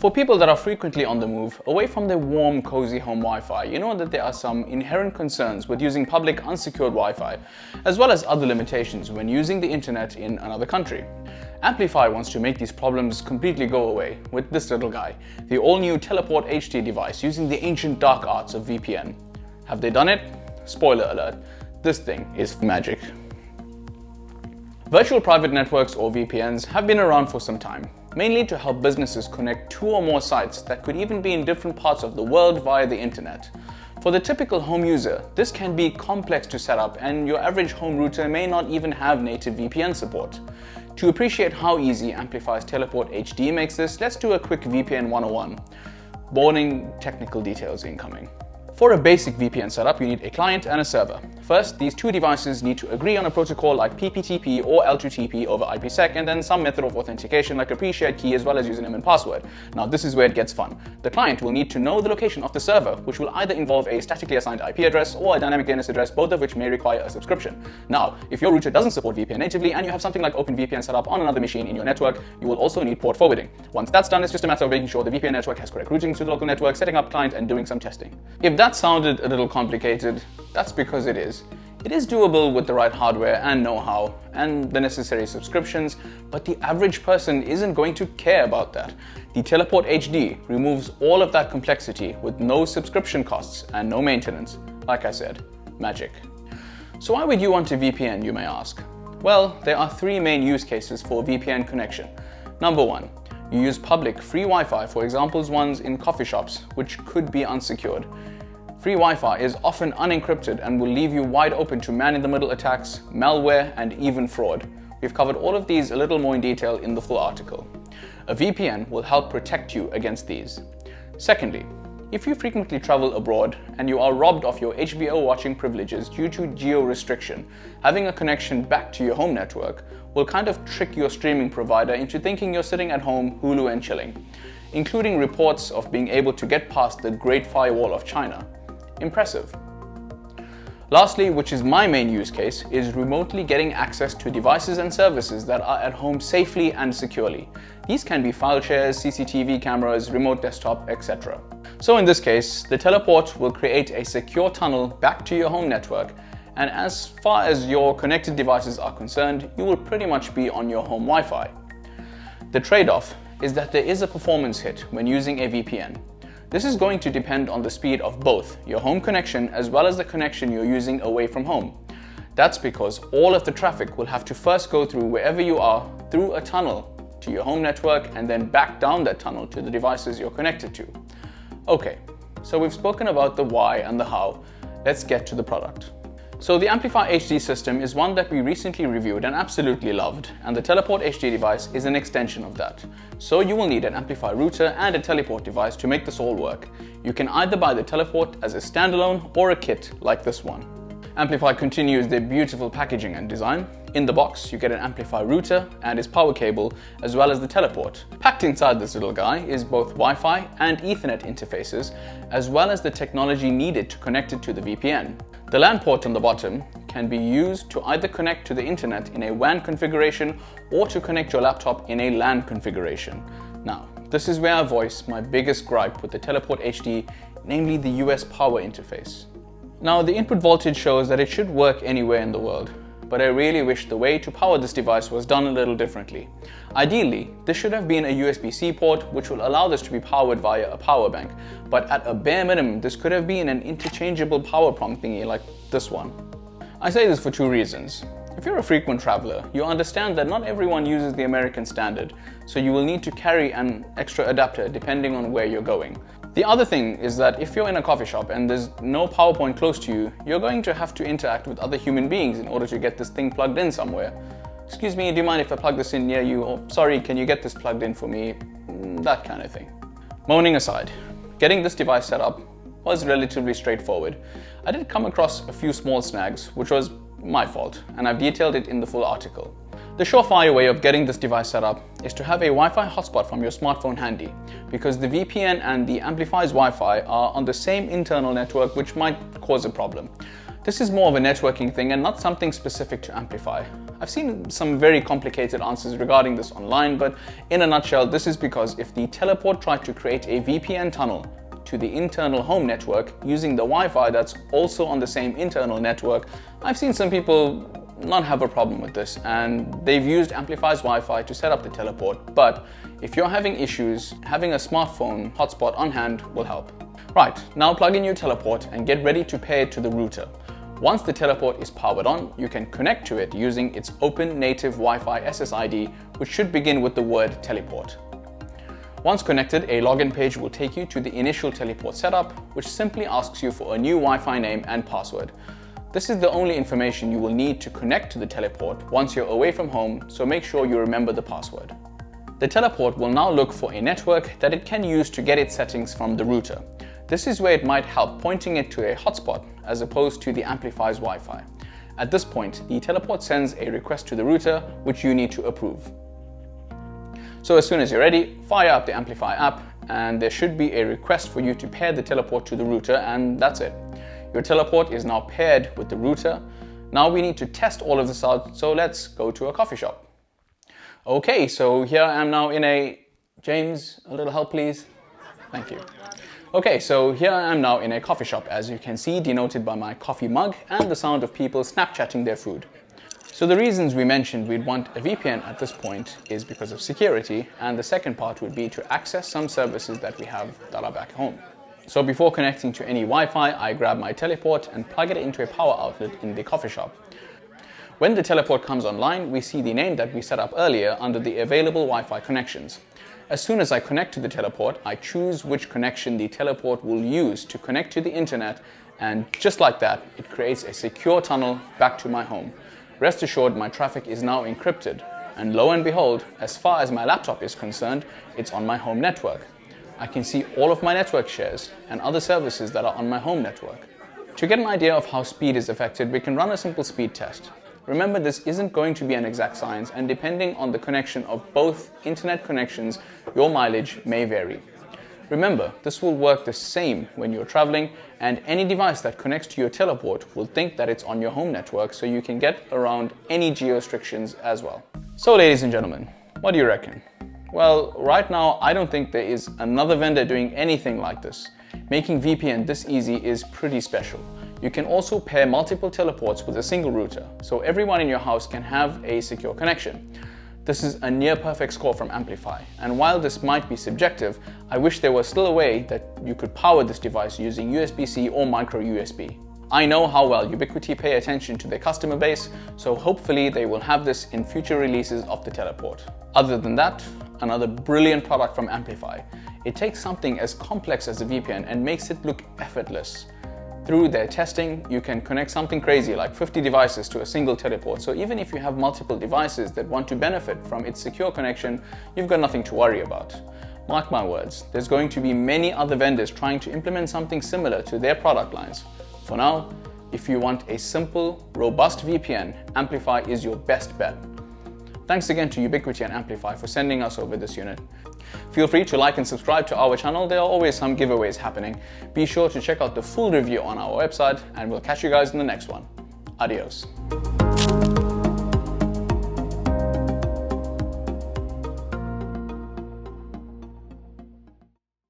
For people that are frequently on the move, away from their warm, cozy home Wi-Fi, you know that there are some inherent concerns with using public unsecured Wi-Fi, as well as other limitations when using the internet in another country. AmpliFi wants to make these problems completely go away with this little guy, the all-new Teleport HD device using the ancient dark arts of VPN. Have they done it? Spoiler alert, this thing is magic. Virtual private networks, or VPNs, have been around for some time, mainly to help businesses connect two or more sites that could even be in different parts of the world via the internet. For the typical home user, this can be complex to set up, and your average home router may not even have native VPN support. To appreciate how easy AmpliFi's Teleport HD makes this, let's do a quick VPN 101. Boring technical details incoming. For a basic VPN setup, you need a client and a server. First, these two devices need to agree on a protocol like PPTP or L2TP over IPsec, and then some method of authentication like a pre-shared key as well as username and password. Now, this is where it gets fun. The client will need to know the location of the server, which will either involve a statically assigned IP address or a dynamic DNS address, both of which may require a subscription. Now, if your router doesn't support VPN natively and you have something like OpenVPN set up on another machine in your network, you will also need port forwarding. Once that's done, it's just a matter of making sure the VPN network has correct routing to the local network, setting up client, and doing some testing. If that sounded a little complicated, that's because it is. It is doable with the right hardware and know-how and the necessary subscriptions, but the average person isn't going to care about that. The Teleport HD removes all of that complexity with no subscription costs and no maintenance. Like I said, magic. So why would you want a VPN, you may ask? Well, there are three main use cases for VPN connection. Number one, you use public free Wi-Fi, for example, ones in coffee shops, which could be unsecured. Free Wi-Fi is often unencrypted and will leave you wide open to man-in-the-middle attacks, malware, and even fraud. We've covered all of these a little more in detail in the full article. A VPN will help protect you against these. Secondly, if you frequently travel abroad and you are robbed of your HBO watching privileges due to geo-restriction, having a connection back to your home network will kind of trick your streaming provider into thinking you're sitting at home, Hulu and chilling, including reports of being able to get past the Great Firewall of China. Impressive. Lastly, which is my main use case, is remotely getting access to devices and services that are at home safely and securely. These can be file shares, CCTV cameras, remote desktop, etc. So in this case, the Teleport will create a secure tunnel back to your home network, and as far as your connected devices are concerned, you will pretty much be on your home Wi-Fi. The trade-off is that there is a performance hit when using a VPN. This is going to depend on the speed of both your home connection as well as the connection you're using away from home. That's because all of the traffic will have to first go through wherever you are through a tunnel to your home network and then back down that tunnel to the devices you're connected to. Okay, so we've spoken about the why and the how. Let's get to the product. So the AmpliFi HD system is one that we recently reviewed and absolutely loved, and the Teleport HD device is an extension of that. So you will need an AmpliFi router and a Teleport device to make this all work. You can either buy the Teleport as a standalone or a kit like this one. AmpliFi continues their beautiful packaging and design. In the box, you get an AmpliFi router and its power cable, as well as the Teleport. Packed inside this little guy is both Wi-Fi and Ethernet interfaces, as well as the technology needed to connect it to the VPN. The LAN port on the bottom can be used to either connect to the internet in a WAN configuration or to connect your laptop in a LAN configuration. Now, this is where I voice my biggest gripe with the Teleport HD, namely the US power interface. Now, the input voltage shows that it should work anywhere in the world, but I really wish the way to power this device was done a little differently. Ideally, this should have been a USB-C port, which will allow this to be powered via a power bank, but at a bare minimum, this could have been an interchangeable power prompt thingy like this one. I say this for two reasons. If you're a frequent traveler, you understand that not everyone uses the American standard, so you will need to carry an extra adapter depending on where you're going. The other thing is that if you're in a coffee shop and there's no power point close to you, you're going to have to interact with other human beings in order to get this thing plugged in somewhere. Excuse me, do you mind if I plug this in near you? Or sorry, can you get this plugged in for me? That kind of thing. Moaning aside, getting this device set up was relatively straightforward. I did come across a few small snags, which was my fault, and I've detailed it in the full article. The surefire way of getting this device set up is to have a Wi-Fi hotspot from your smartphone handy, because the VPN and the AmpliFi's Wi-Fi are on the same internal network, which might cause a problem. This is more of a networking thing and not something specific to AmpliFi. I've seen some very complicated answers regarding this online, but in a nutshell, this is because if the teleport tried to create a VPN tunnel to the internal home network using the Wi-Fi that's also on the same internal network, I've seen some people not have a problem with this, and they've used AmpliFi's Wi-Fi to set up the teleport. But if you're having issues, having a smartphone hotspot on hand will help. Right, now plug in your teleport and get ready to pair it to the router. Once the teleport is powered on, you can connect to it using its open native Wi-Fi SSID, which should begin with the word teleport. Once connected, a login page will take you to the initial teleport setup, which simply asks you for a new Wi-Fi name and password. This is the only information you will need to connect to the teleport once you're away from home, so make sure you remember the password. The teleport will now look for a network that it can use to get its settings from the router. This is where it might help pointing it to a hotspot as opposed to the AmpliFi's Wi-Fi. At this point, the teleport sends a request to the router, which you need to approve. So as soon as you're ready, fire up the AmpliFi app, and there should be a request for you to pair the teleport to the router, and that's it. Your teleport is now paired with the router. Now we need to test all of this out, so let's go to a coffee shop. Okay, so here I am now in a... James, a little help please? Thank you. Okay, so here I am now in a coffee shop, as you can see, denoted by my coffee mug and the sound of people Snapchatting their food. So the reasons we mentioned we'd want a VPN at this point is because of security, and the second part would be to access some services that we have that are back home. So before connecting to any Wi-Fi, I grab my teleport and plug it into a power outlet in the coffee shop. When the teleport comes online, we see the name that we set up earlier under the available Wi-Fi connections. As soon as I connect to the teleport, I choose which connection the teleport will use to connect to the internet, and just like that, it creates a secure tunnel back to my home. Rest assured, my traffic is now encrypted, and lo and behold, as far as my laptop is concerned, it's on my home network. I can see all of my network shares and other services that are on my home network. To get an idea of how speed is affected, we can run a simple speed test. Remember, this isn't going to be an exact science, and depending on the connection of both internet connections, your mileage may vary. Remember, this will work the same when you're traveling, and any device that connects to your teleport will think that it's on your home network, so you can get around any geo-restrictions as well. So ladies and gentlemen, what do you reckon? Well, right now, I don't think there is another vendor doing anything like this. Making VPN this easy is pretty special. You can also pair multiple teleports with a single router, so everyone in your house can have a secure connection. This is a near perfect score from AmpliFi, and while this might be subjective, I wish there was still a way that you could power this device using USB-C or micro USB. I know how well Ubiquiti pay attention to their customer base, so hopefully they will have this in future releases of the teleport. Other than that, another brilliant product from AmpliFi. It takes something as complex as a VPN and makes it look effortless. Through their testing, you can connect something crazy like 50 devices to a single teleport, so even if you have multiple devices that want to benefit from its secure connection, you've got nothing to worry about. Mark my words, there's going to be many other vendors trying to implement something similar to their product lines. For now, if you want a simple, robust VPN, AmpliFi is your best bet. Thanks again to Ubiquiti and AmpliFi for sending us over this unit. Feel free to like and subscribe to our channel, there are always some giveaways happening. Be sure to check out the full review on our website, and we'll catch you guys in the next one. Adios.